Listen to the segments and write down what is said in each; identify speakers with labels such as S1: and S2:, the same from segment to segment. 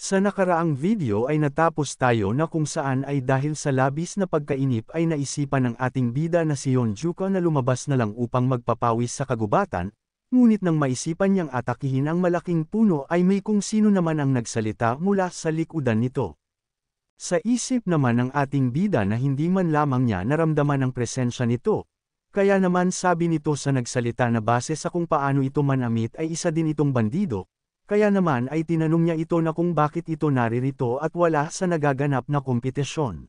S1: Sa nakaraang video ay natapos tayo na kung saan ay dahil sa labis na pagkainip ay naisipan ng ating bida na si Yonjuka na lumabas na lang upang magpapawis sa kagubatan, ngunit nang maisipan niyang atakihin ang malaking puno ay may kung sino naman ang nagsalita mula sa likudan nito. Sa isip naman ng ating bida na hindi man lamang niya naramdaman ang presensya nito, kaya naman sabi nito sa nagsalita na base sa kung paano ito manamit ay isa din itong bandido. Kaya naman ay tinanong niya ito na kung bakit ito naririto at wala sa nagaganap na kompetisyon.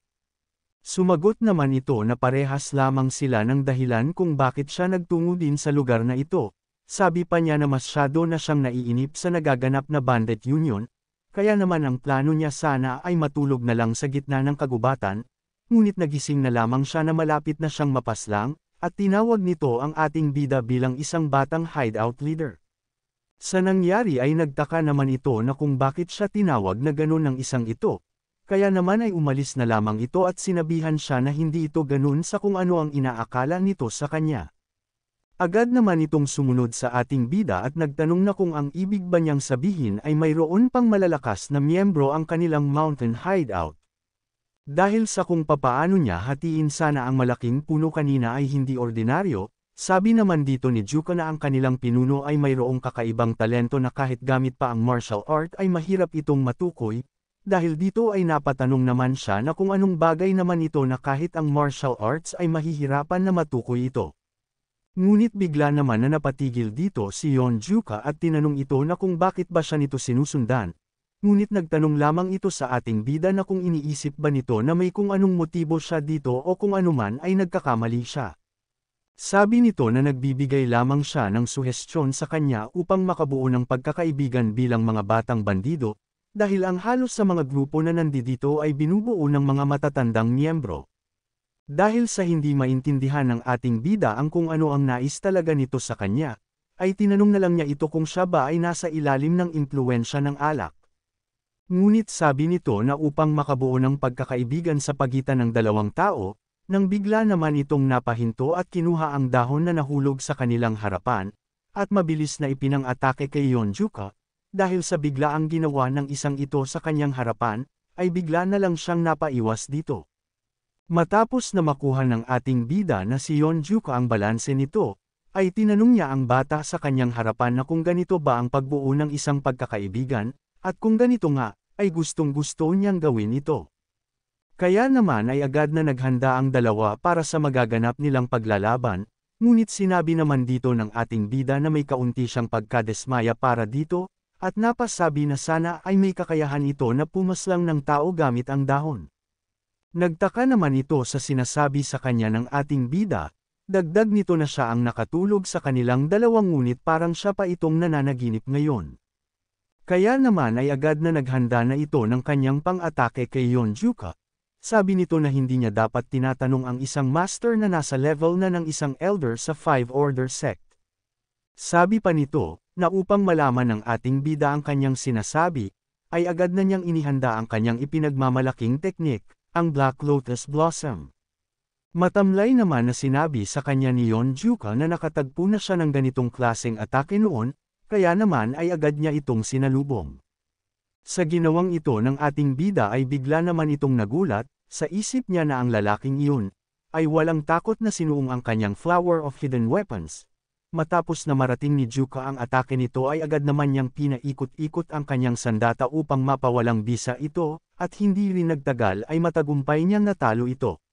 S1: Sumagot naman ito na parehas lamang sila ng dahilan kung bakit siya nagtungo din sa lugar na ito. Sabi pa niya na masyado na siyang naiinip sa nagaganap na bandit union, kaya naman ang plano niya sana ay matulog na lang sa gitna ng kagubatan, ngunit nagising na lamang siya na malapit na siyang mapaslang, at tinawag nito ang ating bida bilang isang batang hideout leader. Sa nangyari ay nagtaka naman ito na kung bakit siya tinawag na ganun ng isang ito, kaya naman ay umalis na lamang ito at sinabihan siya na hindi ito ganun sa kung ano ang inaakala nito sa kanya. Agad naman itong sumunod sa ating bida at nagtanong na kung ang ibig ba niyang sabihin ay mayroon pang malalakas na miyembro ang kanilang mountain hideout. Dahil sa kung papaano niya hatiin sana ang malaking puno kanina ay hindi ordinaryo, sabi naman dito ni Juka na ang kanilang pinuno ay mayroong kakaibang talento na kahit gamit pa ang martial art ay mahirap itong matukoy, dahil dito ay napatanong naman siya na kung anong bagay naman ito na kahit ang martial arts ay mahihirapan na matukoy ito. Ngunit bigla naman na napatigil dito si Yonjuka at tinanong ito na kung bakit ba siya nito sinusundan, ngunit nagtanong lamang ito sa ating bida na kung iniisip ba nito na may kung anong motibo siya dito o kung anuman ay nagkakamali siya. Sabi nito na nagbibigay lamang siya ng suhestyon sa kanya upang makabuo ng pagkakaibigan bilang mga batang bandido, dahil ang halos sa mga grupo na nandito ay binubuo ng mga matatandang miyembro. Dahil sa hindi maintindihan ng ating bida ang kung ano ang nais talaga nito sa kanya, ay tinanong na lang niya ito kung siya ba ay nasa ilalim ng impluwensya ng alak. Ngunit sabi nito na upang makabuo ng pagkakaibigan sa pagitan ng dalawang tao, nang bigla naman itong napahinto at kinuha ang dahon na nahulog sa kanilang harapan, at mabilis na ipinang-atake kay Yonjuka, dahil sa biglaang ginawa ng isang ito sa kanyang harapan, ay bigla na lang siyang napaiwas dito. Matapos na makuha ng ating bida na si Yonjuka ang balanse nito, ay tinanong niya ang bata sa kanyang harapan na kung ganito ba ang pagbuo ng isang pagkakaibigan, at kung ganito nga, ay gustong-gusto niyang gawin ito. Kaya naman ay agad na naghanda ang dalawa para sa magaganap nilang paglalaban, ngunit sinabi naman dito ng ating bida na may kaunti siyang pagkadesmaya para dito, at napasabi na sana ay may kakayahan ito na pumaslang ng tao gamit ang dahon. Nagtaka naman ito sa sinasabi sa kanya ng ating bida, dagdag nito na siya ang nakatulog sa kanilang dalawang ngunit parang siya pa itong nananaginip ngayon. Kaya naman ay agad na naghanda na ito ng kanyang pang-atake kay Yonjuka. Sabi nito na hindi niya dapat tinatanong ang isang master na nasa level na ng isang elder sa Five Order Sect. Sabi pa nito, na upang malaman ng ating bida ang kanyang sinasabi, ay agad na niyang inihanda ang kanyang ipinagmamalaking teknik, ang Black Lotus Blossom. Matamlay naman na sinabi sa kanya ni Yonjuka na nakatagpo na siya ng ganitong klaseng atake noon, kaya naman ay agad niya itong sinalubong. Sa ginawang ito ng ating bida ay bigla naman itong nagulat, sa isip niya na ang lalaking iyon, ay walang takot na sinuong ang kanyang Flower of Hidden Weapons. Matapos na marating ni Juka ang atake nito ay agad naman niyang pinaikot-ikot ang kanyang sandata upang mapawalang bisa ito, at hindi rin nagtagal ay matagumpay niyang natalo ito.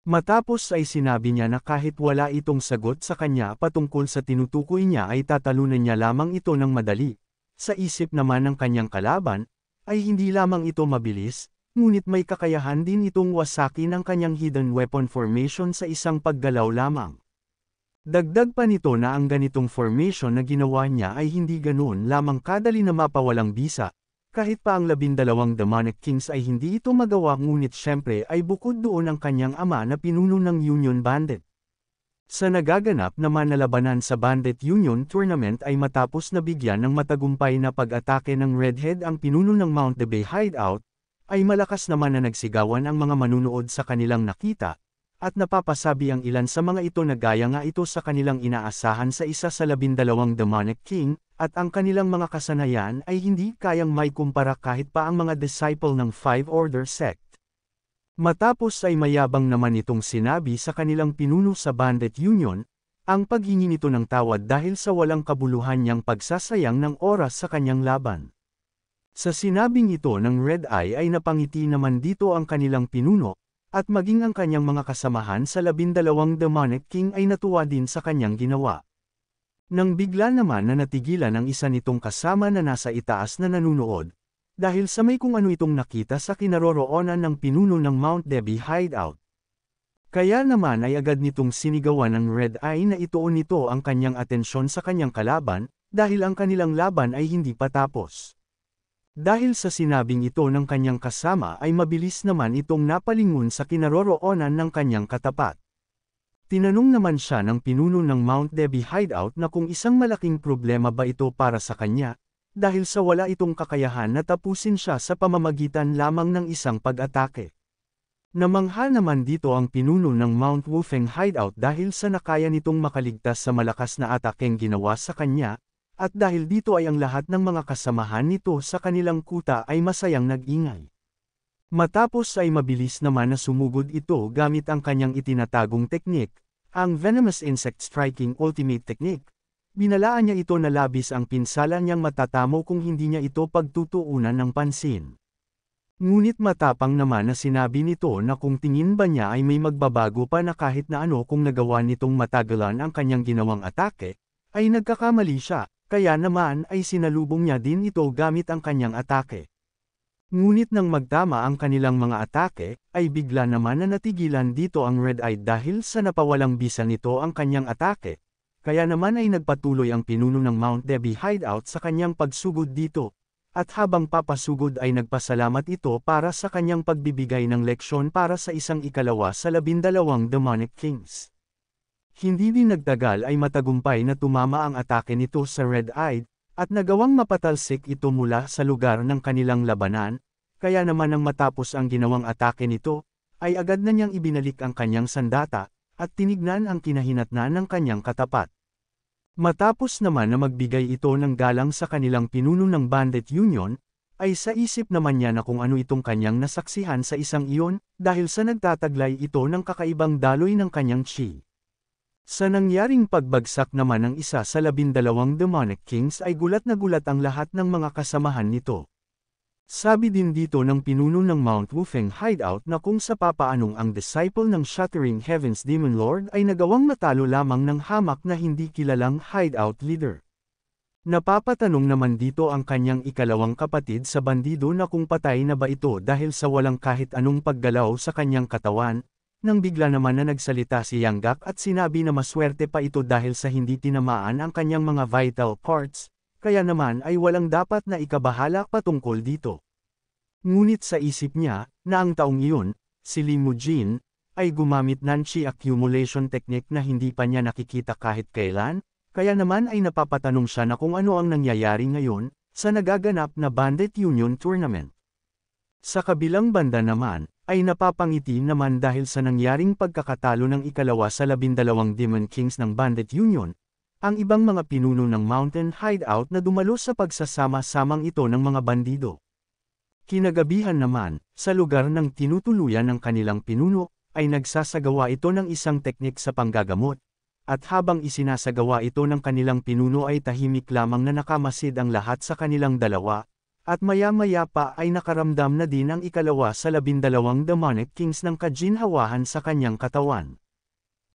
S1: Matapos ay sinabi niya na kahit wala itong sagot sa kanya patungkol sa tinutukoy niya ay tatalunan niya lamang ito ng madali. Sa isip naman ng kanyang kalaban, ay hindi lamang ito mabilis, ngunit may kakayahan din itong wasakin ang kanyang hidden weapon formation sa isang paggalaw lamang. Dagdag pa nito na ang ganitong formation na ginawa niya ay hindi ganoon lamang kadali na mapawalang bisa, kahit pa ang 12 demonic kings ay hindi ito magawa ngunit syempre ay bukod doon ang kanyang ama na pinuno ng Union Bandit. Sa nagaganap naman na labanan sa Bandit Union Tournament ay matapos na bigyan ng matagumpay na pag-atake ng Redhead ang pinuno ng Mount Debay Hideout, ay malakas naman na nagsigawan ang mga manunood sa kanilang nakita, at napapasabi ang ilan sa mga ito na gaya nga ito sa kanilang inaasahan sa isa sa 12 demonic king, at ang kanilang mga kasanayan ay hindi kayang maikumpara kahit pa ang mga disciple ng Five Order Sect. Matapos ay mayabang naman itong sinabi sa kanilang pinuno sa Bandit Union, ang paghingi nito ng tawad dahil sa walang kabuluhan niyang pagsasayang ng oras sa kanyang laban. Sa sinabing ito ng Red Eye ay napangiti naman dito ang kanilang pinuno, at maging ang kanyang mga kasamahan sa 12 Demonic King ay natuwa din sa kanyang ginawa. Nang bigla naman na natigilan ang isa nitong kasama na nasa itaas na nanunood, dahil sa may kung ano itong nakita sa kinaroroonan ng pinuno ng Mount Debbie Hideout. Kaya naman ay agad nitong sinigawan ng Red Eye na ituon nito ang kanyang atensyon sa kanyang kalaban, dahil ang kanilang laban ay hindi pa tapos. Dahil sa sinabing ito ng kanyang kasama ay mabilis naman itong napalingon sa kinaroroonan ng kanyang katapat. Tinanong naman siya ng pinuno ng Mount Debbie Hideout na kung isang malaking problema ba ito para sa kanya, dahil sa wala itong kakayahan na tapusin siya sa pamamagitan lamang ng isang pag-atake. Namangha naman dito ang pinuno ng Mount Wufeng Hideout dahil sa nakaya nitong makaligtas sa malakas na atakeng ginawa sa kanya, at dahil dito ay ang lahat ng mga kasamahan nito sa kanilang kuta ay masayang nag-ingay. Matapos ay mabilis naman na sumugod ito gamit ang kanyang itinatagong teknik, ang Venomous Insect Striking Ultimate Technique. Binalaan niya ito na labis ang pinsala niyang matatamo kung hindi niya ito pagtutuunan ng pansin. Ngunit matapang naman na sinabi nito na kung tingin ba niya ay may magbabago pa na kahit na ano kung nagawa nitong matagalan ang kanyang ginawang atake, ay nagkakamali siya. Kaya naman ay sinalubong niya din ito gamit ang kanyang atake. Ngunit nang magtama ang kanilang mga atake, ay bigla naman na natigilan dito ang Red Eye dahil sa napawalang bisa nito ang kanyang atake. Kaya naman ay nagpatuloy ang pinuno ng Mount Debbie Hideout sa kanyang pagsugod dito. At habang papasugod ay nagpasalamat ito para sa kanyang pagbibigay ng leksyon para sa isang ikalawa sa 12 Demonic Kings. Hindi din nagtagal ay matagumpay na tumama ang atake nito sa Red Eye, at nagawang mapatalsik ito mula sa lugar ng kanilang labanan, kaya naman nang matapos ang ginawang atake nito, ay agad na niyang ibinalik ang kanyang sandata, at tinignan ang kinahinatnan ng kanyang katapat. Matapos naman na magbigay ito ng galang sa kanilang pinuno ng Bandit Union, ay sa isip naman niya na kung ano itong kanyang nasaksihan sa isang iyon, dahil sa nagtataglay ito ng kakaibang daloy ng kanyang chi. Sa nangyaring pagbagsak naman ng isa sa 12 Demonic Kings ay gulat na gulat ang lahat ng mga kasamahan nito. Sabi din dito ng pinuno ng Mount Wufeng Hideout na kung sa papaanong ang disciple ng Shattering Heavens Demon Lord ay nagawang matalo lamang ng hamak na hindi kilalang hideout leader. Napapatanong naman dito ang kanyang ikalawang kapatid sa bandido na kung patay na ba ito dahil sa walang kahit anong paggalaw sa kanyang katawan. Nang bigla naman na nagsalita si Yanggak at sinabi na maswerte pa ito dahil sa hindi tinamaan ang kanyang mga vital parts, kaya naman ay walang dapat na ikabahala patungkol dito. Ngunit sa isip niya, na ang taong iyon, si Li Mujin, ay gumamit ng chi accumulation technique na hindi pa niya nakikita kahit kailan, kaya naman ay napapatanong siya na kung ano ang nangyayari ngayon, sa nagaganap na Bandit Union Tournament. Sa kabilang banda naman, ay napapangiti naman dahil sa nangyaring pagkakatalo ng ikalawa sa 12 Demon Kings ng Bandit Union, ang ibang mga pinuno ng Mountain Hideout na dumalo sa pagsasama-samang ito ng mga bandido. Kinagabihan naman, sa lugar ng tinutuluyan ng kanilang pinuno, ay nagsasagawa ito ng isang teknik sa panggagamot, at habang isinasagawa ito ng kanilang pinuno ay tahimik lamang na nakamasid ang lahat sa kanilang dalawa, at maya-maya pa ay nakaramdam na din ang ikalawa sa 12 Demonic Kings ng kaginhawahan sa kanyang katawan.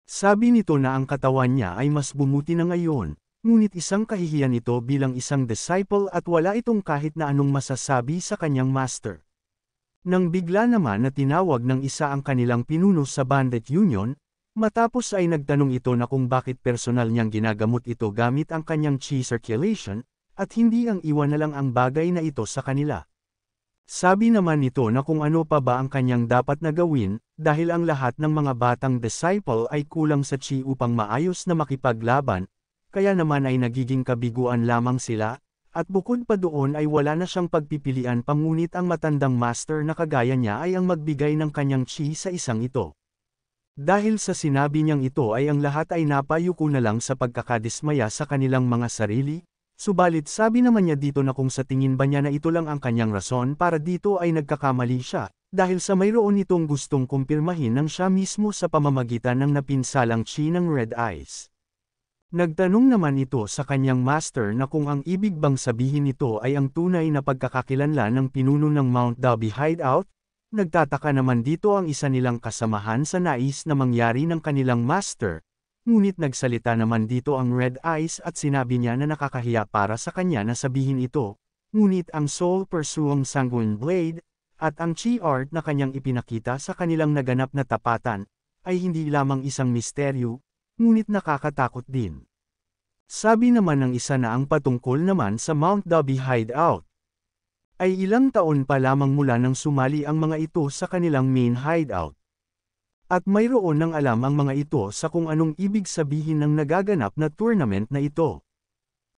S1: Sabi nito na ang katawan niya ay mas bumuti na ngayon, ngunit isang kahihiyan ito bilang isang disciple at wala itong kahit na anong masasabi sa kanyang master. Nang bigla naman na tinawag ng isa ang kanilang pinuno sa Bandit Union, matapos ay nagtanong ito na kung bakit personal niyang ginagamot ito gamit ang kanyang chi circulation, at hindi ang iwan na lang ang bagay na ito sa kanila. Sabi naman nito na kung ano pa ba ang kanyang dapat na gawin, dahil ang lahat ng mga batang disciple ay kulang sa chi upang maayos na makipaglaban, kaya naman ay nagiging kabiguan lamang sila, at bukod pa doon ay wala na siyang pagpipilian pa ngunit ang matandang master na kagaya niya ay ang magbigay ng kanyang chi sa isang ito. Dahil sa sinabi niyang ito ay ang lahat ay napayuko na lang sa pagkakadismaya sa kanilang mga sarili, Subalit sabi naman niya dito na kung sa tingin ba niya na ito lang ang kanyang rason para dito ay nagkakamali siya, dahil sa mayroon itong gustong kumpirmahin ng siya mismo sa pamamagitan ng napinsalang chi ng Red Eyes. Nagtanong naman ito sa kanyang master na kung ang ibig bang sabihin nito ay ang tunay na pagkakakilanlan ng pinuno ng Mount Dobby Hideout. Nagtataka naman dito ang isa nilang kasamahan sa nais na mangyari ng kanilang master. Ngunit nagsalita naman dito ang Red Eyes at sinabi niya na nakakahiya para sa kanya na sabihin ito, ngunit ang Soul Pursuing Sanguine Blade, at ang Chi Art na kanyang ipinakita sa kanilang naganap na tapatan, ay hindi lamang isang misteryo, ngunit nakakatakot din. Sabi naman ng isa na ang patungkol naman sa Mount Dobby Hideout, ay ilang taon pa lamang mula nang sumali ang mga ito sa kanilang main hideout. At mayroon ng alam ang mga ito sa kung anong ibig sabihin ng nagaganap na tournament na ito.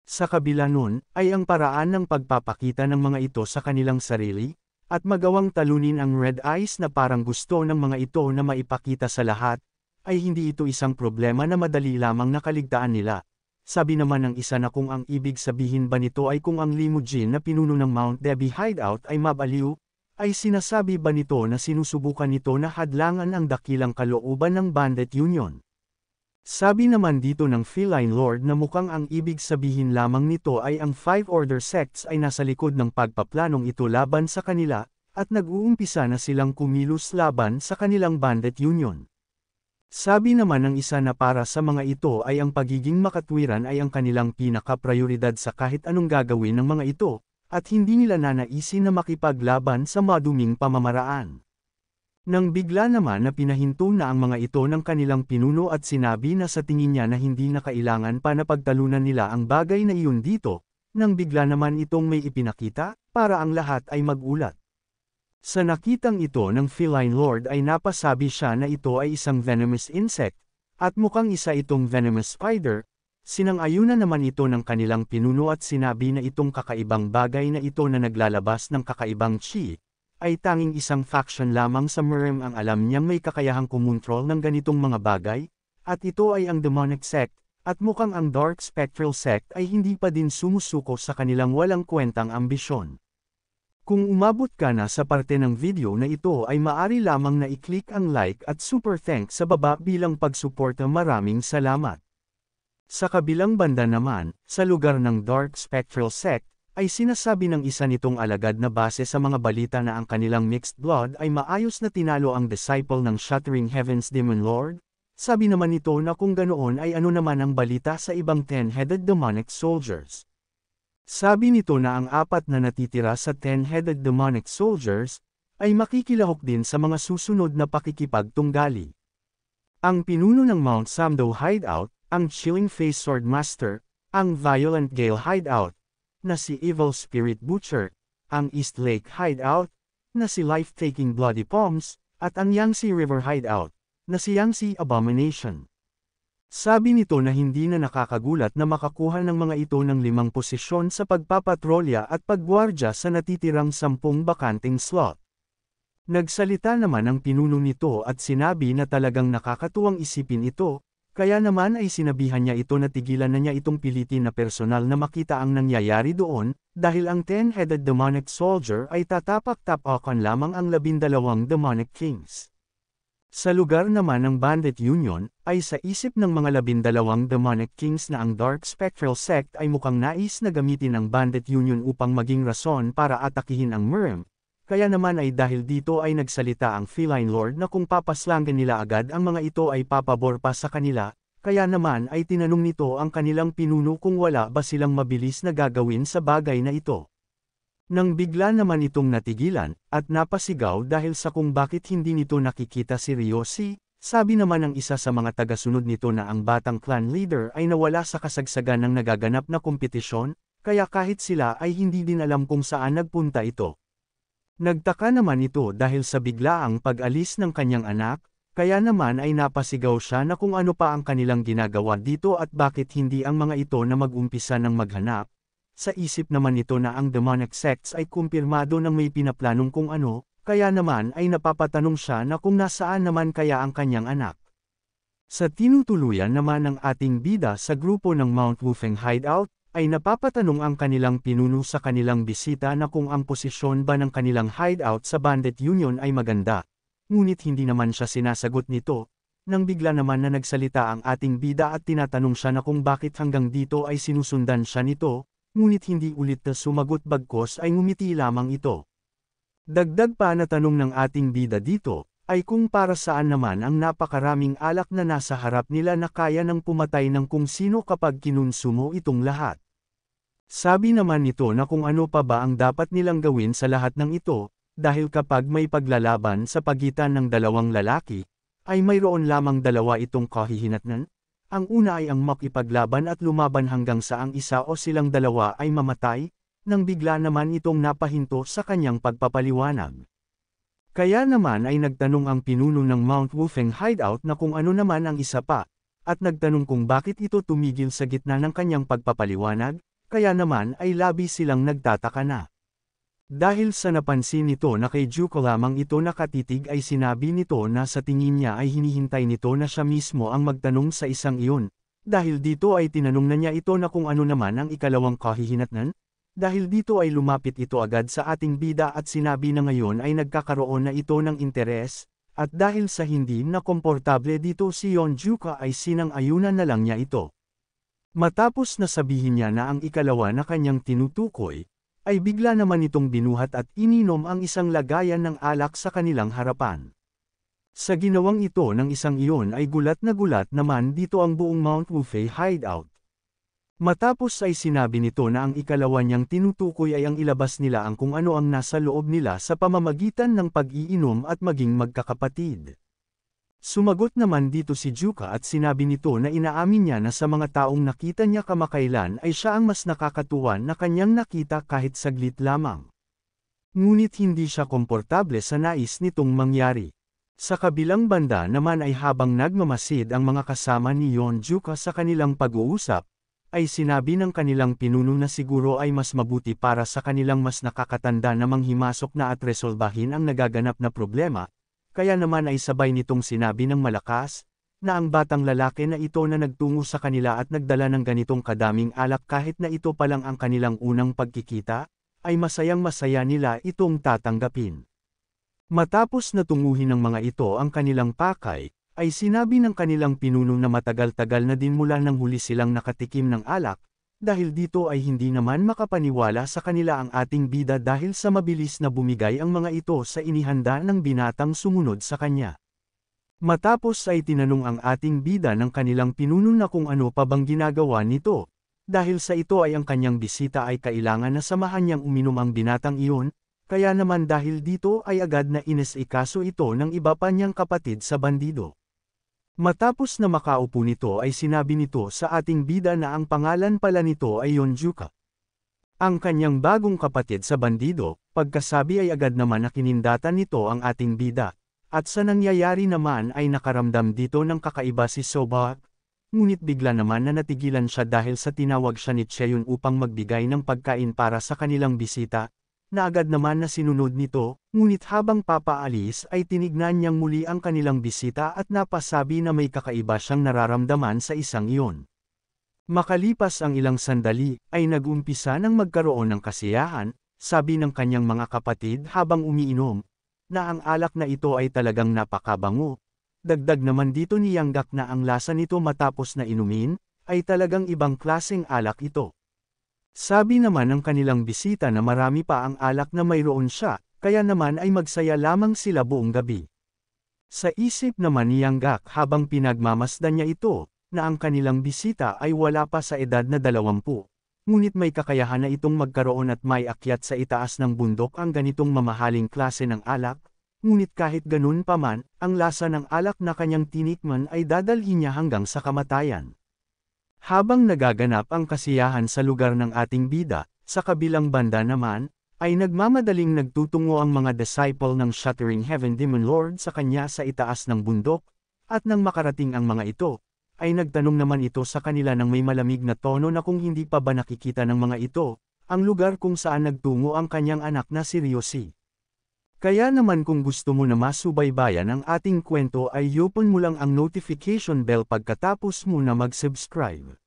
S1: Sa kabila nun, ay ang paraan ng pagpapakita ng mga ito sa kanilang sarili, at magawang talunin ang Red Eyes na parang gusto ng mga ito na maipakita sa lahat, ay hindi ito isang problema na madali lamang nakaligtaan nila. Sabi naman ng isa na kung ang ibig sabihin ba nito ay kung ang limousine na pinuno ng Mount Dobby Hideout ay mabaliw, ay sinasabi ba nito na sinusubukan nito na hadlangan ang dakilang kalooban ng Bandit Union? Sabi naman dito ng Feline Lord na mukhang ang ibig sabihin lamang nito ay ang Five Order Sects ay nasa likod ng pagpaplanong ito laban sa kanila, at nag-uumpisa na silang kumilos laban sa kanilang Bandit Union. Sabi naman ng isa na para sa mga ito ay ang pagiging makatwiran ay ang kanilang pinaka-prioridad sa kahit anong gagawin ng mga ito, at hindi nila nanaisin na makipaglaban sa maduming pamamaraan. Nang bigla naman na pinahinto na ang mga ito ng kanilang pinuno at sinabi na sa tingin niya na hindi na kailangan pa na pagtalunan nila ang bagay na iyon dito, nang bigla naman itong may ipinakita, para ang lahat ay magulat. Sa nakitang ito ng Feline Lord ay napasabi siya na ito ay isang venomous insect, at mukhang isa itong venomous spider. Sinang-ayunan naman ito ng kanilang pinuno at sinabi na itong kakaibang bagay na ito na naglalabas ng kakaibang chi, ay tanging isang faction lamang sa Murem ang alam niyang may kakayahang kumontrol ng ganitong mga bagay, at ito ay ang demonic sect, at mukhang ang dark spectral sect ay hindi pa din sumusuko sa kanilang walang kwentang ambisyon. Kung umabot ka na sa parte ng video na ito ay maari lamang na i-click ang like at super thanks sa baba bilang pagsuporta. Maraming salamat. Sa kabilang banda naman, sa lugar ng Dark Spectral Sect, ay sinasabi ng isa nitong alagad na base sa mga balita na ang kanilang mixed blood ay maayos na tinalo ang disciple ng Shattering Heavens Demon Lord. Sabi naman nito na kung ganoon ay ano naman ang balita sa ibang 10-headed demonic soldiers. Sabi nito na ang 4 na natitira sa 10-headed demonic soldiers, ay makikilahok din sa mga susunod na pakikipagtunggali. Ang pinuno ng Mount Samdo Hideout, ang Chilling Face Sword Master, ang Violent Gale Hideout, na si Evil Spirit Butcher, ang East Lake Hideout, na si Life-Taking Bloody Palms, at ang Yangtze River Hideout, na si Yangtze Abomination. Sabi nito na hindi na nakakagulat na makakuha ng mga ito ng 5 posisyon sa pagpapatrolya at paggwardya sa natitirang 10 bakanting slot. Nagsalita naman ang pinuno nito at sinabi na talagang nakakatuwang isipin ito, kaya naman ay sinabihan niya ito na tigilan na niya itong pilitin na personal na makita ang nangyayari doon, dahil ang 10-headed demonic soldier ay tatapak-tapakan lamang ang 12 demonic kings. Sa lugar naman ng Bandit Union, ay sa isip ng mga 12 demonic kings na ang Dark Spectral Sect ay mukhang nais na gamitin ang Bandit Union upang maging rason para atakihin ang Murem. Kaya naman ay dahil dito ay nagsalita ang Feline Lord na kung papaslangan nila agad ang mga ito ay papabor pa sa kanila, kaya naman ay tinanong nito ang kanilang pinuno kung wala ba silang mabilis na gagawin sa bagay na ito. Nang bigla naman itong natigilan, at napasigaw dahil sa kung bakit hindi nito nakikita si Ryoshi, sabi naman ng isa sa mga tagasunod nito na ang batang clan leader ay nawala sa kasagsagan ng nagaganap na kompetisyon, kaya kahit sila ay hindi din alam kung saan nagpunta ito. Nagtaka naman ito dahil sa biglaang pag-alis ng kanyang anak, kaya naman ay napasigaw siya na kung ano pa ang kanilang ginagawa dito at bakit hindi ang mga ito na mag-umpisa ng maghanap. Sa isip naman nito na ang demonic sects ay kumpirmado ng may pinaplanong kung ano, kaya naman ay napapatanong siya na kung nasaan naman kaya ang kanyang anak. Sa tinutuluyan naman ng ating bida sa grupo ng Mount Wufeng Hideout, ay napapatanong ang kanilang pinuno sa kanilang bisita na kung ang posisyon ba ng kanilang hideout sa Bandit Union ay maganda. Ngunit hindi naman siya sinasagot nito, nang bigla naman na nagsalita ang ating bida at tinatanong siya na kung bakit hanggang dito ay sinusundan siya nito, ngunit hindi ulit na sumagot bagkos ay ngumiti lamang ito. Dagdag pa na tanong ng ating bida dito, ay kung para saan naman ang napakaraming alak na nasa harap nila na kaya nang pumatay ng kung sino kapag kinunsumo itong lahat. Sabi naman nito na kung ano pa ba ang dapat nilang gawin sa lahat ng ito, dahil kapag may paglalaban sa pagitan ng dalawang lalaki, ay mayroon lamang dalawa itong kahihinatnan. Ang una ay ang makipaglaban at lumaban hanggang sa ang isa o silang dalawa ay mamatay, nang bigla naman itong napahinto sa kanyang pagpapaliwanag. Kaya naman ay nagtanong ang pinuno ng Mount Wolfeng Hideout na kung ano naman ang isa pa, at nagtanong kung bakit ito tumigil sa gitna ng kanyang pagpapaliwanag, kaya naman ay labis silang nagtataka na. Dahil sa napansin nito na kay Juko lamang ito nakatitig ay sinabi nito na sa tingin niya ay hinihintay nito na siya mismo ang magtanong sa isang iyon. Dahil dito ay tinanong na niya ito na kung ano naman ang ikalawang kahihinatnan. Dahil dito ay lumapit ito agad sa ating bida at sinabi na ngayon ay nagkakaroon na ito ng interes, at dahil sa hindi na komportable dito si Yonjuka ay sinang-ayunan na lang niya ito. Matapos na sabihin niya na ang ikalawa na kanyang tinutukoy, ay bigla naman itong binuhat at ininom ang isang lagayan ng alak sa kanilang harapan. Sa ginawang ito ng isang iyon ay gulat naman dito ang buong Mount Wolfei Hideout. Matapos ay sinabi nito na ang ikalawa niyang tinutukoy ay ang ilabas nila ang kung ano ang nasa loob nila sa pamamagitan ng pag-iinom at maging magkakapatid. Sumagot naman dito si Juka at sinabi nito na inaamin niya na sa mga taong nakita niya kamakailan ay siya ang mas nakakatuwa na kanyang nakita kahit saglit lamang. Ngunit hindi siya komportable sa nais nitong mangyari. Sa kabilang banda naman ay habang nagmamasid ang mga kasama ni Yonjuka sa kanilang pag-uusap, ay sinabi ng kanilang pinuno na siguro ay mas mabuti para sa kanilang mas nakakatanda na manghimasok na at resolbahin ang nagaganap na problema. Kaya naman ay sabay nitong sinabi ng malakas, na ang batang lalaki na ito na nagtungo sa kanila at nagdala ng ganitong kadaming alak kahit na ito pa lang ang kanilang unang pagkikita, ay masayang-masaya nila itong tatanggapin. Matapos na tunguhin ng mga ito ang kanilang pakay, ay sinabi ng kanilang pinuno na matagal-tagal na din mula nang huli silang nakatikim ng alak, dahil dito ay hindi naman makapaniwala sa kanila ang ating bida dahil sa mabilis na bumigay ang mga ito sa inihanda ng binatang sumunod sa kanya. Matapos ay tinanong ang ating bida ng kanilang pinuno na kung ano pa bang ginagawa nito, dahil sa ito ay ang kanyang bisita ay kailangan na samahan niyang uminom ang binatang iyon, kaya naman dahil dito ay agad na inesikaso ito ng iba pa niyang kapatid sa bandido. Matapos na makaupo nito ay sinabi nito sa ating bida na ang pangalan pala nito ay Yonjuka. Ang kanyang bagong kapatid sa bandido, pagkasabi ay agad naman na kinindatan nito ang ating bida, at sa nangyayari naman ay nakaramdam dito ng kakaiba si Sobak, ngunit bigla naman na natigilan siya dahil sa tinawag siya ni Cheon upang magbigay ng pagkain para sa kanilang bisita, na agad naman na sinunod nito, ngunit habang papaalis ay tinignan niyang muli ang kanilang bisita at napasabi na may kakaiba siyang nararamdaman sa isang iyon. Makalipas ang ilang sandali, ay nag-umpisa ng magkaroon ng kasiyahan, sabi ng kanyang mga kapatid habang umiinom, na ang alak na ito ay talagang napakabango. Dagdag naman dito ni Yanggak na ang lasa nito matapos na inumin, ay talagang ibang klaseng alak ito. Sabi naman ng kanilang bisita na marami pa ang alak na mayroon siya, kaya naman ay magsaya lamang sila buong gabi. Sa isip naman ni Yanggak habang pinagmamasdan niya ito, na ang kanilang bisita ay wala pa sa edad na 20, ngunit may kakayahan na itong magkaroon at may akyat sa itaas ng bundok ang ganitong mamahaling klase ng alak, ngunit kahit ganun pa man, ang lasa ng alak na kanyang tinikman ay dadalhin niya hanggang sa kamatayan. Habang nagaganap ang kasiyahan sa lugar ng ating bida, sa kabilang banda naman, ay nagmamadaling nagtutungo ang mga disciple ng Shattering Heaven Demon Lord sa kanya sa itaas ng bundok, at nang makarating ang mga ito, ay nagtanong naman ito sa kanila ng may malamig na tono na kung hindi pa ba nakikita ng mga ito, ang lugar kung saan nagtungo ang kanyang anak na si Ryoshi. Kaya naman kung gusto mo na masubaybayan ang ating kwento ay i-open mo lang ang notification bell pagkatapos mo na mag-subscribe.